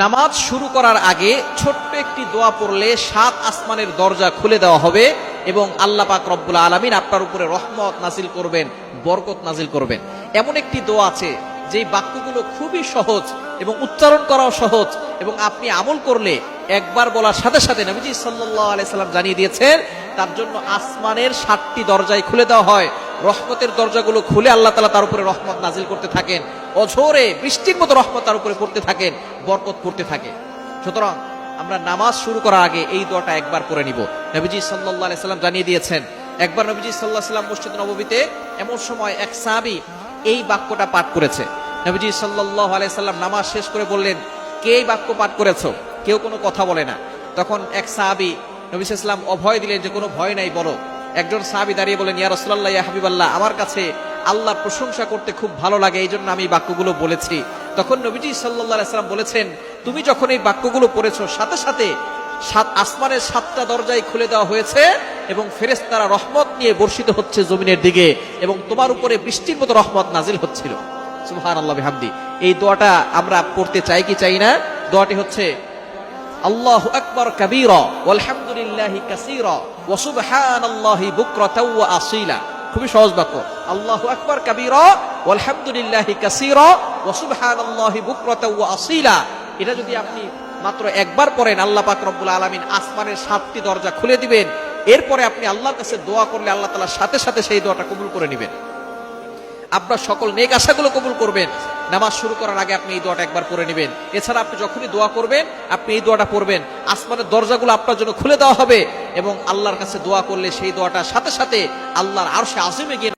নামাজ শুরু করার আগে ছোট্ট একটি দোয়া পড়লে 7 আসমানের দরজা খুলে দেওয়া হবে এবং আল্লাহ পাক রব্বুল আলামিন আপনার উপরে রহমত নাজিল করবেন, বরকত নাজিল করবেন। এমন একটি দোয়া আছে যেই বাক্যগুলো খুবই সহজ এবং উচ্চারণ করাও সহজ, এবং আপনি আমল করলে একবার বলার সাথে সাথে নবীজি সাল্লাল্লাহু আলাইহি সাল্লাম জানিয়ে দিয়েছেন তার জন্য আসমানের 7টি দরজাই খুলে দেওয়া হয়। রহমতের দরজাগুলো খুলে আল্লাহ তাআলা তার উপরে রহমত নাজিল করতে থাকেন, অঝোরে বৃষ্টির মতো রহমত তার উপরে পড়তে থাকেন, বরকত পড়তে থাকে। সুতরাং আমরা নামাজ শুরু করার আগে এই দোয়াটা একবার করে নিব। নবীজি সাল্লাল্লাহু আলাইহি সাল্লাম জানিয়ে দিয়েছেন, একবার নবীজি সাল্লাল্লাহু আলাইহি সাল্লাম মসজিদ নববীতে এমন সময় এক সাহাবী এই বাক্যটা পাঠ করেছে। নবীজি সাল্লাল্লাহু আলাইহি সাল্লাম নামাজ শেষ করে বললেন, কে এই বাক্য পাঠ করেছো? কেউ কোনো কথা বলে না। তখন এক সাহাবী নবী সাল্লাল্লাহু আলাইহি সাল্লাম অভয় দিলেন যে কোনো ভয় নাই, বলো। একজন সাহাবী দাঁড়িয়ে বলেন, ইয়া রাসূলুল্লাহ, ইয়া হাবিবাল্লাহ, আমার কাছে আল্লাহর প্রশংসা করতে খুব ভালো লাগে, এই জন্য আমি বাক্যগুলো বলেছি। তখন নবীজি সাল্লাল্লাহু আলাইহি সাল্লাম বলেছেন, তুমি যখন এই বাক্যগুলো পড়েছো সাথে সাথে 7 আসমানের 7টা দরজাই খুলে দেওয়া হয়েছে এবং ফেরেশতারা রহমত নিয়ে বর্ষিত হচ্ছে জমিনের দিকে এবং তোমার উপরে বৃষ্টির মতো রহমত নাজিল হচ্ছিল। সুবহানাল্লাহ বিহামদি। এই দোয়াটা আমরা পড়তে চাই কি চাই না? দোয়াটি হচ্ছে আল্লাহু আকবার কাবীরা ওয়ালহামদুলিল্লাহি কাসীরা ওয়া সুবহানাল্লাহি বুকরাতাও ওয়া আসীলা। খুবই সহজ বাক্য, আল্লাহু আকবার কাবীরা ওয়ালহামদুলিল্লাহি কাসীরা ওয়া সুবহানাল্লাহি বুকরাতাও ওয়া আসীলা। এটা যদি আপনি মাত্র একবার পড়েন, আল্লাহ পাক রব্বুল আলামিন আসমানের 7টি দরজা খুলে দিবেন। এরপরে আপনি আল্লাহর কাছে দোয়া করলে আল্লাহ তাআলা সাথে সাথে সেই দোয়াটা কবুল করে নেবেন, আপনার সকল নেক আশাগুলো কবুল করবেন। নামাজ শুরু করার আগে আপনি এই দোয়াটা একবার পড়ে নেবেন। এছাড়া আপনি যখনই দোয়া করবেন আপনি এই দোয়াটা পড়বেন, আসমানের দরজাগুলো আপনার জন্য খুলে দেওয়া হবে এবং আল্লাহর কাছে দোয়া করলে সেই দোয়াটা সাথে সাথে আল্লাহর আরশে আজিমে গিয়ে